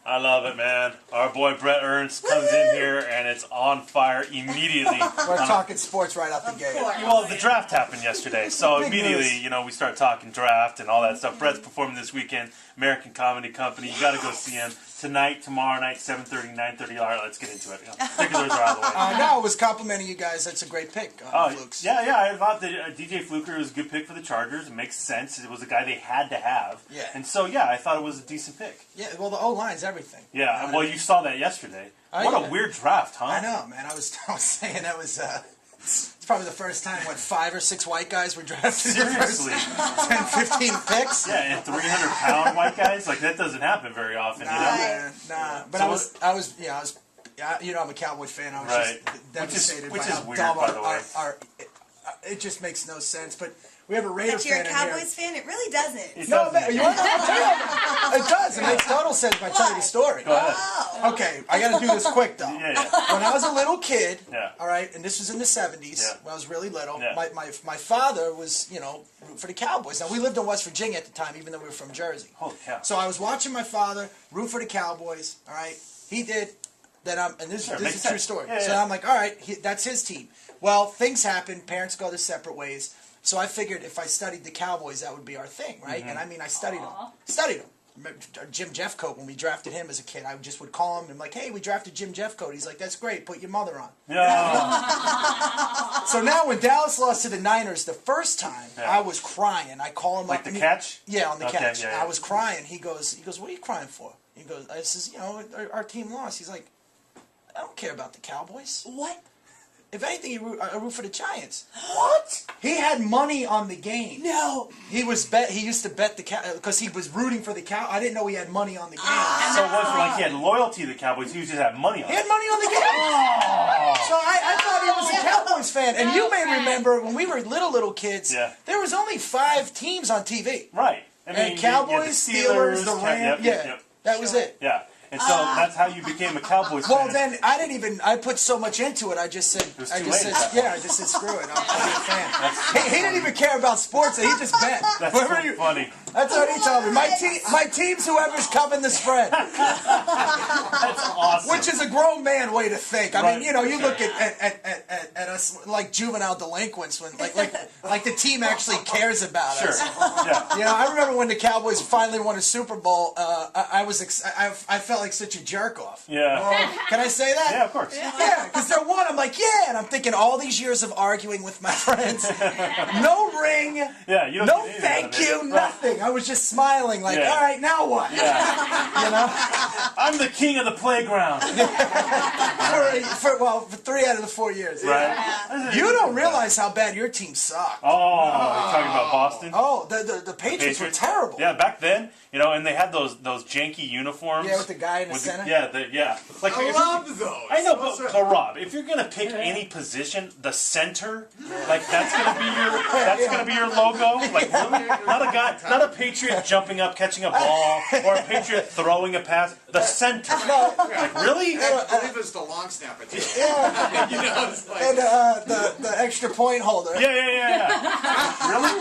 I love it, man. Our boy Brett Ernst comes in here and it's on fire immediately. We're talking sports right out the gate. Well, the draft happened yesterday, so Big immediately, news. we start talking draft and all that stuff. Brett's performing this weekend, American Comedy Company. You got to go see him tonight, tomorrow night, 7:30, 9:30. All right, let's get into it. Particulars are out of the way. No, I was complimenting you guys. That's a great pick, Flukes. Yeah. I thought that DJ Fluker was a good pick for the Chargers. It makes sense. It was a guy they had to have. Yeah. And so, yeah, I thought it was a decent pick. Yeah, well, the O-line's everything. Yeah, well, you saw that yesterday. What a weird draft, huh? I know, man. I was saying that was... It's probably the first time, 5 or 6 white guys were drafted. Seriously. 10, 15 picks. Yeah, and 300-pound white guys, like that doesn't happen very often. Nah, man, nah. But so I was, I'm a Cowboy fan. I was just devastated which by is how weird, dumb by the way. it just makes no sense. But we have a Raiders fan. If you're a Cowboys fan, it really doesn't. No, man, it does. It makes total sense if I tell you the story. Go ahead. Okay, I got to do this quick though. Yeah. When I was a little kid, yeah. All right, and this was in the 70s, yeah. when I was really little, yeah. my father was, root for the Cowboys. Now, we lived in West Virginia at the time, even though we were from Jersey. Holy cow. So I was watching my father root for the Cowboys, all right? He did. And this is a true story. Yeah, so I'm like, all right, that's his team. Well, things happen. Parents go their separate ways. So I figured if I studied the Cowboys, that would be our thing, right? Mm-hmm. And I mean, I studied them. Studied them. Jim Jeffcoat, when we drafted him as a kid, I just would call him and I'm like, hey, we drafted Jim Jeffcoat. He's like, that's great. Put your mother on. Yeah. So now when Dallas lost to the Niners the first time, I was crying. I call him like up. Like the catch? Yeah, on the catch. Yeah. I was crying. He goes, what are you crying for? He goes, I says, our team lost. He's like, I don't care about the Cowboys. What? If anything, I root for the Giants. What? He had money on the game. No. He used to bet the because he was rooting for the Cow. I didn't know he had money on the game. So it wasn't like he had loyalty to the Cowboys. He just had money on it. He had money on the game. Oh. So I thought he was a Cowboys fan. And you may remember when we were little kids, there was only 5 teams on TV. Right. I mean, Cowboys, the Steelers, the Rams. Yep. That was it. Yeah. And so that's how you became a Cowboys fan. Well, then I put so much into it. I just said, screw it. I'll be a fan. He didn't even care about sports. He just bet. That's so funny. That's what he told me. My team's whoever's covering the spread. That's awesome. Which is a grown man way to think. I mean, you look at us like juvenile delinquents when like the team actually cares about us. Yeah. I remember when the Cowboys finally won a Super Bowl. I felt like such a jerk off. Yeah. Can I say that? Yeah, of course. Yeah, because they're one. I'm like, yeah, and I'm thinking all these years of arguing with my friends, no ring, yeah, you don't no thank you, nothing. I was just smiling, like, all right, now what? Yeah. I'm the king of the playground. for 3 out of the 4 years. Right. Yeah. You don't realize how bad your team sucked. Oh, you're talking about Boston? Oh, the Patriots were terrible. Yeah, back then, and they had those janky uniforms. Yeah, with the guy in the center. Like, I love those. I know, but Rob, if you're gonna pick any position, the center, like that's gonna be your logo. Like, not a Patriot jumping up, catching a ball, or a Patriot throwing a pass. The center. Like, really? I believe it's the long snapper too. Yeah. It's like... And the extra point holder. Yeah. Really?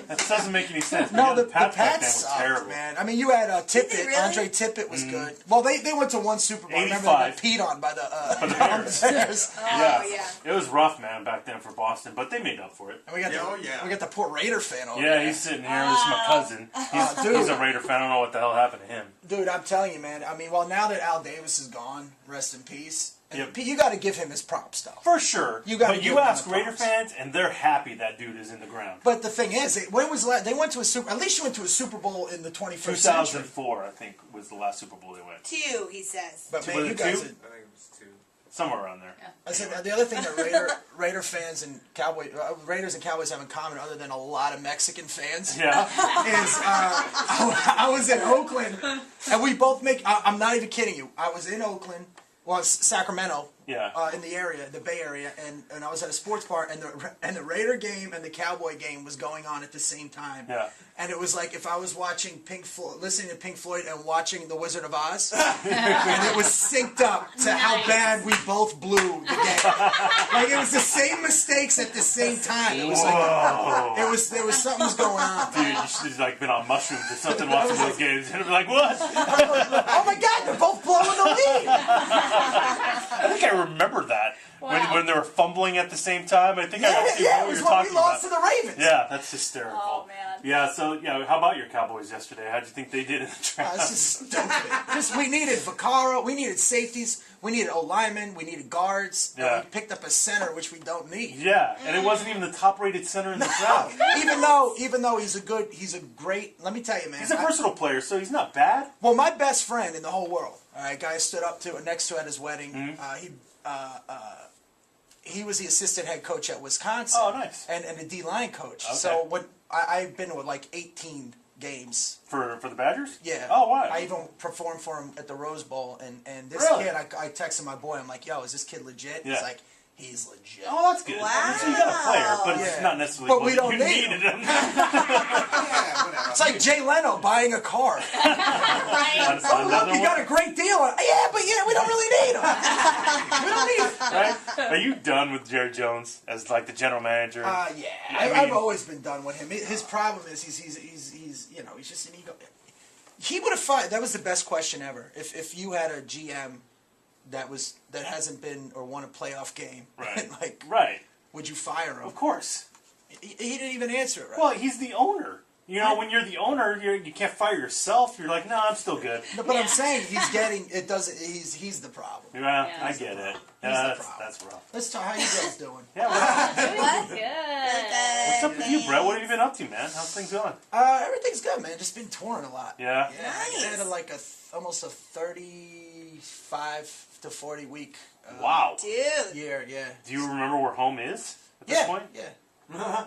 That doesn't make any sense. No, the Pats Pats was terrible. Man. I mean, you had Tippett. Really? Andre Tippett was good. Well, they went to one Super Bowl. I remember they got peed on by the Bears. Yeah. It was rough, man, back then for Boston, but they made up for it. And we got the poor Raider fan over there. there. He's sitting here. This is my cousin. He's a Raider fan. I don't know what the hell happened to him. Dude, I'm telling you, man. I mean, well, now that Al Davis is gone, rest in peace. You got to give him his props, though. For sure. But you ask Raider fans, and they're happy that dude is in the ground. But the thing is, they went to a Super. At least you went to a Super Bowl in the 21st 2004, century. I think, was the last Super Bowl they went. 2, he says. But man, you guys. I think it was 2. Somewhere around there. Yeah. I said the other thing that Raider fans and Raiders and Cowboys have in common, other than a lot of Mexican fans, is I was in Oakland, and we both I'm not even kidding you. I was in Oakland, Sacramento, in the area, the Bay Area, and I was at a sports bar, and the Raider game and the Cowboy game was going on at the same time. Yeah. And it was like if I was watching listening to Pink Floyd and watching The Wizard of Oz, and it was synced up to how bad we both blew the game. Like it was the same mistakes at the same time. It was like there was something was going on. Dude, you should have like been on mushrooms or something watching those games and be like, what? Oh my God, they're both blowing the lead. I think I remember that when they were fumbling at the same time. I think I see Yeah, what it was you're when talking we lost about. to the Ravens. Yeah, that's hysterical. Oh, man. Yeah, so how about your Cowboys yesterday? How'd you think they did in the draft? This is stupid. We needed Vaccaro, we needed safeties, we needed O-linemen, we needed guards, and we picked up a center, which we don't need. Yeah, and it wasn't even the top-rated center in the draft. Even though he's a great. Let me tell you, man. He's a versatile player, so he's not bad. Well, my best friend in the whole world, all right, guy I stood up to next to at his wedding. He was the assistant head coach at Wisconsin. Oh, nice. And a D-line coach. Okay. So when I've been with like 18 games. For the Badgers? Yeah. Oh, wow. I even performed for him at the Rose Bowl, and this Really? kid, I texted my boy. I'm like, "Yo, is this kid legit?" Yeah. He's like, "He's legit." Oh, that's good. Wow. So you got a player, but it's Yeah. not necessarily But we what don't you need needed him. him. Yeah, whatever. It's like Jay Leno buying a car. Right? Oh, look, Another you got a great deal. Yeah, but we don't really need him. We don't need him. Right? Are you done with Jerry Jones as like the general manager? Yeah, I've always been done with him. His problem is he's just an ego. He would have fired. That was the best question ever. If you had a GM that hasn't been or won a playoff game, Right. like, Right. would you fire him? Of course. He didn't even answer it right. Well, he's the owner. You know, when you're the owner, you can't fire yourself. You're like, no, I'm still good. No, but I'm saying he's getting it. Doesn't he's the problem? Yeah, Yeah. I get it. He's Yeah, the that's problem. rough. Let's talk. How you guys doing? Yeah, well, What? Good. what's up with you, Brett? What have you been up to, man? How's things going? Everything's good, man. Just been touring a lot. Yeah. Yeah, Nice. I had like almost a 35 to 40 week. Wow. Dude. Year, yeah. Do you remember where home is at this point? Yeah.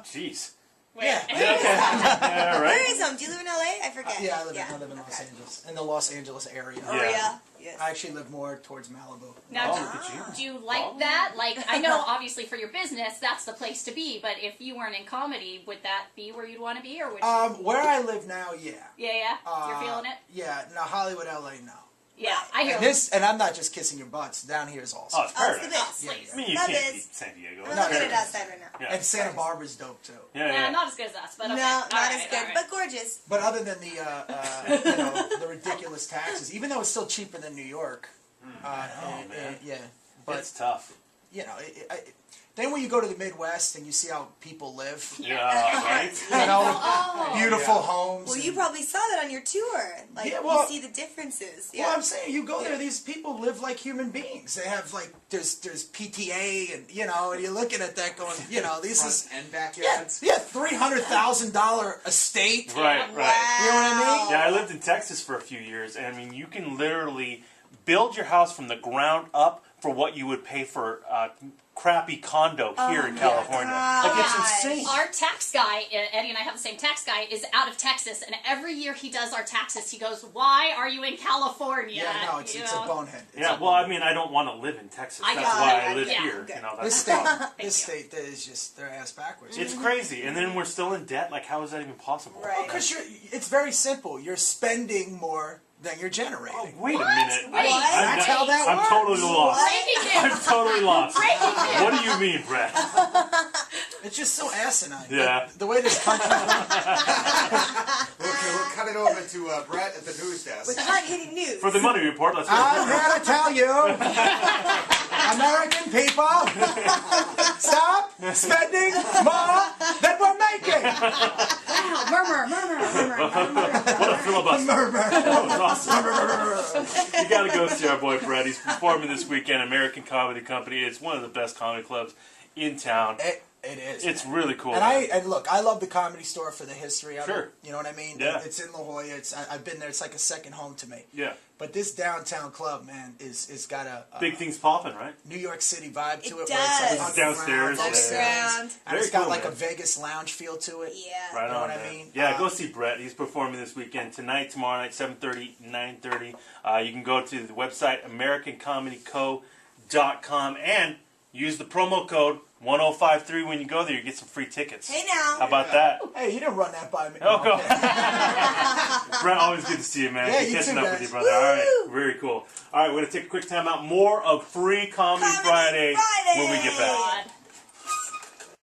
Jeez. Wait. Yeah. Yeah, Where right? is him? Do you live in LA? I forget. Yeah, I live in Los Angeles, in the Los Angeles area. Yeah. Area. Yes. I actually live more towards Malibu. Now, Oh, do, look at you. do you like that? Like, I know obviously for your business, that's the place to be, but if you weren't in comedy, would that be where you'd want to be? Or would you... Where I live now, yeah. Yeah? You're feeling it? Yeah, now Hollywood, LA, no. Yeah, I hear And I'm not just kissing your butts. Down here is also. Oh, it's Oh, it's the paradise. best. Yeah, I mean, you Love can't it. beat San Diego. We're It's looking at paradise. outside right now. Yeah. And Santa Barbara's dope too. Yeah. Not as good as us, but okay. No, All not right, as good, all right. but gorgeous. But other than the the ridiculous taxes, even though it's still cheaper than New York, man. yeah. But It's tough. you know, then when you go to the Midwest and you see how people live, Yeah, right? you know, Oh. beautiful homes. Well, and- you probably saw that on your tour. Like, Yeah, well- you see the differences. Yeah. Well, I'm saying you go there; these people live like human beings. They have like there's PTA, and and you're looking at that going, this is Front and backyards. $300,000 estate. Right, right. Wow. You know what I mean? Yeah, I lived in Texas for a few years, and I mean, you can literally build your house from the ground up for what you would pay for a crappy condo here in California. Like, it's gosh. insane. Our tax guy, Eddie and I have the same tax guy, is out of Texas, and every year he does our taxes, he goes, "Why are you in California?" Yeah, no, it's You a know? bonehead. It's Yeah, a well, I mean, I don't want to live in Texas. I That's got why it. I live Yeah. here. Good. You know, This that's state, the this state that is just their ass backwards. It's crazy, and then we're still in debt. Like, how is that even possible? Right. Because it's very simple. You're spending more than you're generating. Oh, wait a minute. Wait. That's how that I'm works. totally lost. Breaking I'm news! totally lost. Breaking news! What do you mean, Brett? It's just so asinine. Yeah. Like, the way this country Okay, we'll cut it over to Brett at the news desk. With hard-hitting news. For the money report, let's go. I'm here to tell you, American people, stop spending more than we're making. Murmur, murmur, murmur. What a filibuster. That was awesome. You gotta go see our boy Brett. He's performing this weekend, American Comedy Company. It's one of the best comedy clubs in town. It is. It's really cool. And look, I love the Comedy Store for the history of Sure. it. You know what I mean? Yeah. It's in La Jolla. I've been there. It's like a second home to me. Yeah. But this downtown club, man, is got a Big things popping, right? New York City vibe to It it. Where it's like does. It's downstairs, Underground. And Very it's got cool, like man. a Vegas lounge feel to it. Yeah. Right You know on, what I man. mean? Yeah, go see Brett. He's performing this weekend, tonight, tomorrow night, 7:30, 9:30. You can go to the website, AmericanComedyCo.com. comedy.com and use the promo code 1053 when you go there. You get some free tickets. Hey now. How about that? Hey, you didn't run that by me. Oh, go. Okay. Brent, always good to see you, man. Yeah, Good you catching too, up guys. with you, brother. All right, very cool. All right, we're going to take a quick time out. More of Free Comedy Friday when we get back. God.